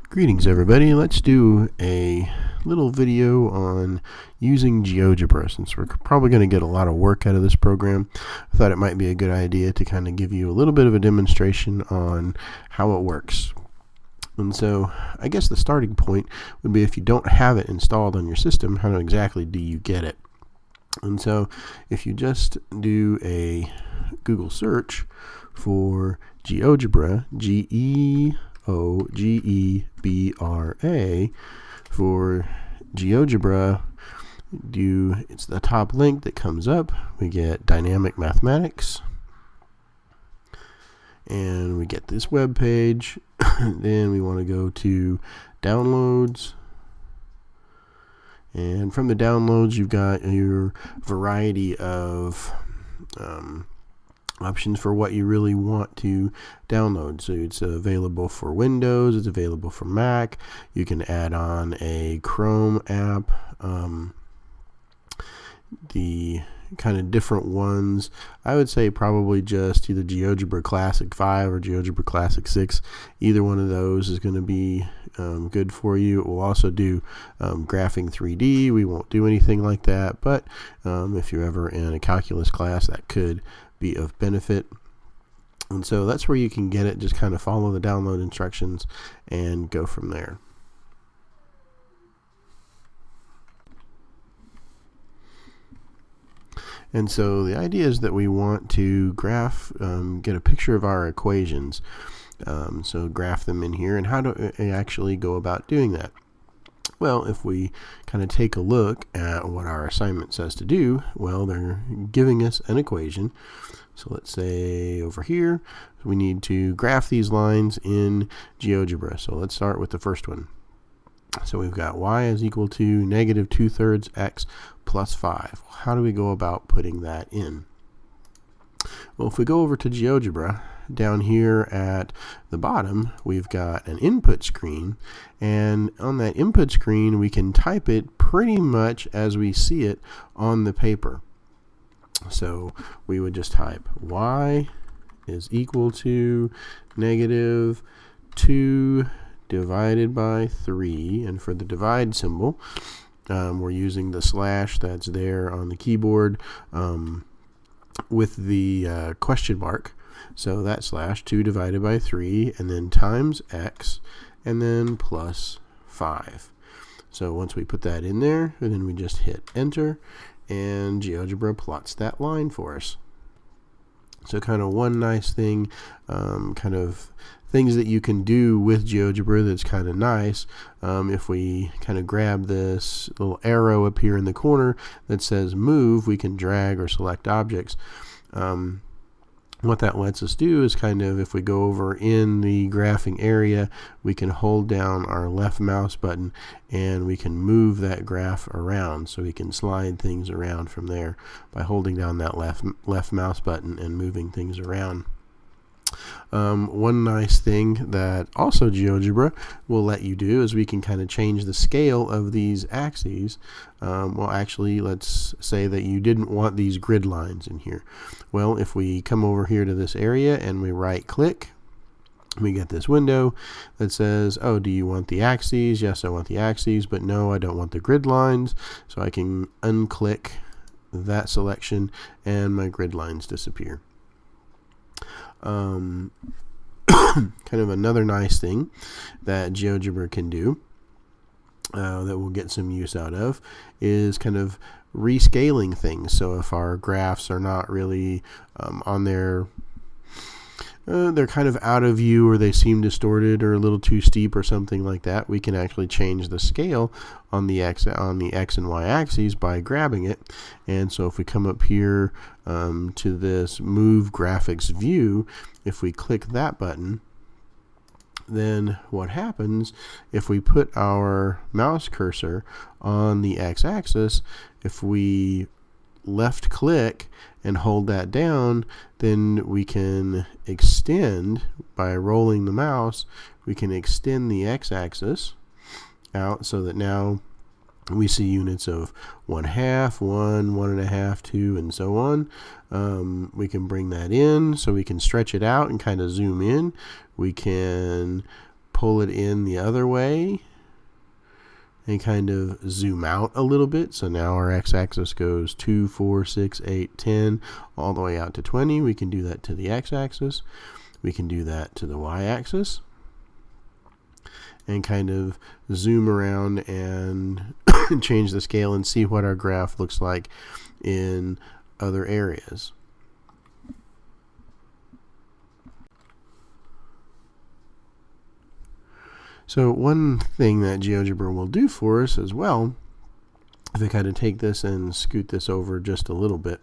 Greetings everybody, let's do a little video on using Geogebra. Since we're probably going to get a lot of work out of this program, I thought it might be a good idea to kind of give you a little bit of a demonstration on how it works. And so I guess the starting point would be, if you don't have it installed on your system, how exactly do you get it? And so if you just do a Google search for Geogebra, Geogebra, for Geogebra, it's the top link that comes up. We get dynamic mathematics, and we get this web page. Then we want to go to downloads, and from the downloads you've got your variety of options for what you really want to download. So it's available for Windows, it's available for Mac. You can add on a Chrome app. The kind of different ones, I would say probably just either Geogebra Classic 5 or Geogebra Classic 6. Either one of those is going to be good for you. It will also do graphing 3D. We won't do anything like that, but if you're ever in a calculus class, that could be of benefit. And so that's where you can get it. Just kind of follow the download instructions and go from there. And so the idea is that we want to graph, get a picture of our equations. So graph them in here. And how do I actually go about doing that? Well, if we kind of take a look at what our assignment says to do, well, they're giving us an equation. So let's say over here, we need to graph these lines in Geogebra. So let's start with the first one. So we've got y is equal to negative 2/3 x plus 5. How do we go about putting that in? Well, if we go over to Geogebra, down here at the bottom, we've got an input screen, and on that input screen we can type it pretty much as we see it on the paper. So we would just type y is equal to negative 2 divided by 3, and for the divide symbol, we're using the slash that's there on the keyboard with the question mark. So that slash 2 divided by 3, and then times x, and then plus 5. So once we put that in there, and then we just hit enter, and Geogebra plots that line for us. So kind of one nice thing, kind of things that you can do with Geogebra that's kind of nice. If we kind of grab this little arrow up here in the corner that says move, we can drag or select objects. What that lets us do is kind of, if we go over in the graphing area, we can hold down our left mouse button and we can move that graph around. So we can slide things around from there by holding down that left mouse button and moving things around. One nice thing that also Geogebra will let you do is we can kind of change the scale of these axes. Well, actually, let's say that you didn't want these grid lines in here. Well, if we come over here to this area and we right click, we get this window that says, oh, do you want the axes? Yes, I want the axes, but no, I don't want the grid lines. So I can unclick that selection and my grid lines disappear. Kind of another nice thing that Geogebra can do that we'll get some use out of is kind of rescaling things. So if our graphs are not really on their they're kind of out of view, or they seem distorted or a little too steep or something like that, we can actually change the scale on the x and y axes by grabbing it. And so if we come up here to this move graphics view, if we click that button, then what happens if we put our mouse cursor on the x-axis, if we left click and hold that down, then we can extend, by rolling the mouse, we can extend the x-axis out so that now we see units of 1/2, 1, 1.5, 2, and so on. We can bring that in so we can stretch it out and kind of zoom in. We can pull it in the other way and kind of zoom out a little bit. So now our x-axis goes 2, 4, 6, 8, 10, all the way out to 20. We can do that to the x-axis. We can do that to the y-axis. And kind of zoom around and change the scale and see what our graph looks like in other areas. So one thing that GeoGebra will do for us as well, if I kind of take this and scoot this over just a little bit,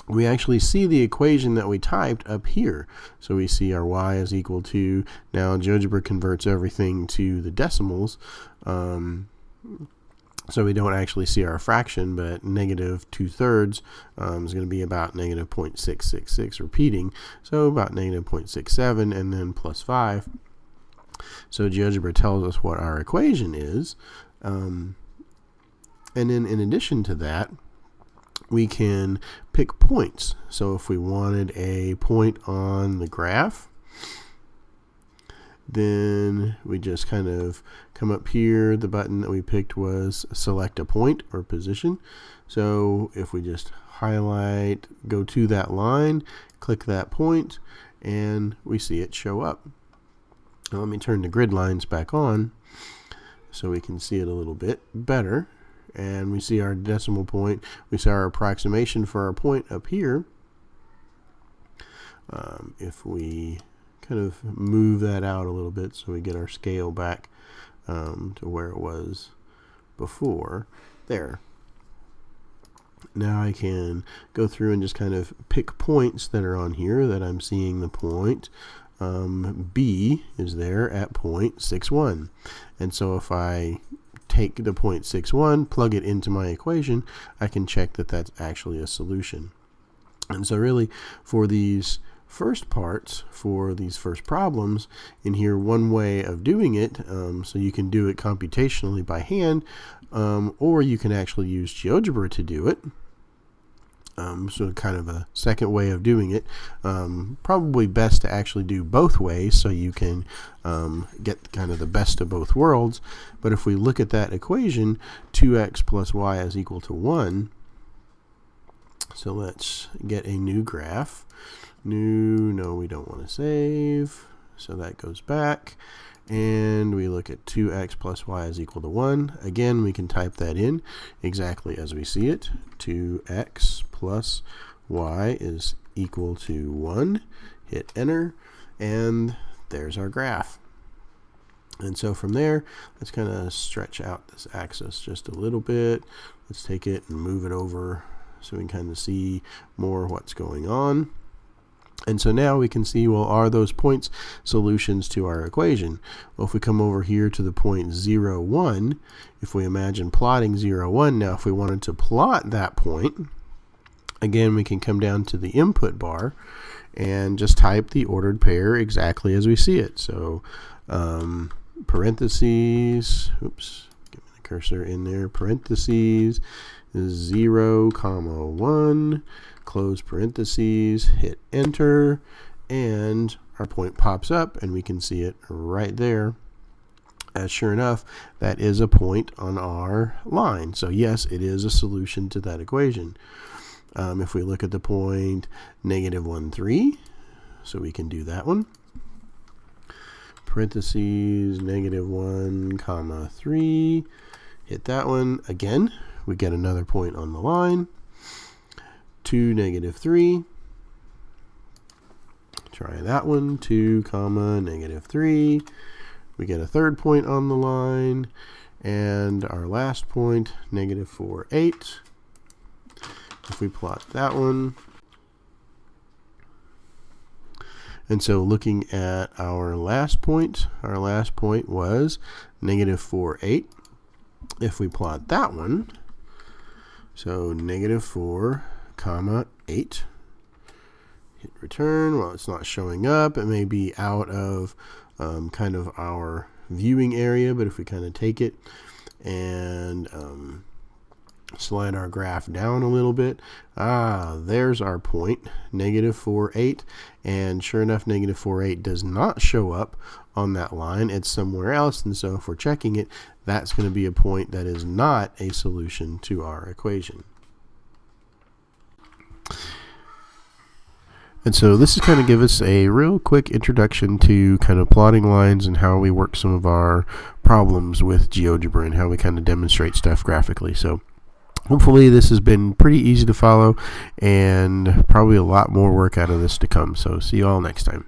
we actually see the equation that we typed up here. So we see our y is equal to, now GeoGebra converts everything to the decimals, so we don't actually see our fraction, but negative 2/3 is going to be about negative 0.666 repeating, so about negative 0.67 and then plus 5. So GeoGebra tells us what our equation is, and then in addition to that, we can pick points. So if we wanted a point on the graph, then we just kind of come up here. The button that we picked was select a point or position. So if we just highlight, go to that line, click that point, and we see it show up. Now let me turn the grid lines back on so we can see it a little bit better. And we see our decimal point. We see our approximation for our point up here. If we kind of move that out a little bit so we get our scale back to where it was before. There. Now I can go through and just kind of pick points that are on here that I'm seeing the point. B is there at 0.61. And so if I take the 0.61, plug it into my equation, I can check that that's actually a solution. And so really for these first parts, for these first problems, in here one way of doing it, so you can do it computationally by hand, or you can actually use GeoGebra to do it. So kind of a second way of doing it. Probably best to actually do both ways so you can get kind of the best of both worlds. But if we look at that equation, 2x plus y is equal to 1. So let's get a new graph. No, we don't want to save. So that goes back. And we look at 2x plus y is equal to 1. Again, we can type that in exactly as we see it. 2x plus y is equal to 1. Hit enter, and there's our graph. And so from there, let's kind of stretch out this axis just a little bit. Let's take it and move it over so we can kind of see more what's going on. And so now we can see, well, are those points solutions to our equation? Well, if we come over here to the point 0, 1, if we imagine plotting 0, 1, now if we wanted to plot that point, again, we can come down to the input bar and just type the ordered pair exactly as we see it. So parentheses, oops, get the cursor in there, parentheses, 0, 1, close parentheses, hit enter, and our point pops up and we can see it right there. As sure enough, that is a point on our line. So yes, it is a solution to that equation. If we look at the point -1, 3, so we can do that one. Parentheses, -1, 3, hit that one. Again, we get another point on the line. 2, -3. Try that one. 2, -3. We get a third point on the line. And our last point, -4, 8. If we plot that one. And so looking at our last point was -4, 8. If we plot that one, so -4, 8, hit return. Well, it's not showing up. It may be out of kind of our viewing area, but if we kind of take it and Slide our graph down a little bit. There's our point, -4, 8. And sure enough, -4, 8 does not show up on that line. It's somewhere else. And so if we're checking it, that's going to be a point that is not a solution to our equation. And so this is kind of give us a real quick introduction to kind of plotting lines and how we work some of our problems with GeoGebra and how we kind of demonstrate stuff graphically. So hopefully this has been pretty easy to follow and probably a lot more work out of this to come. So see you all next time.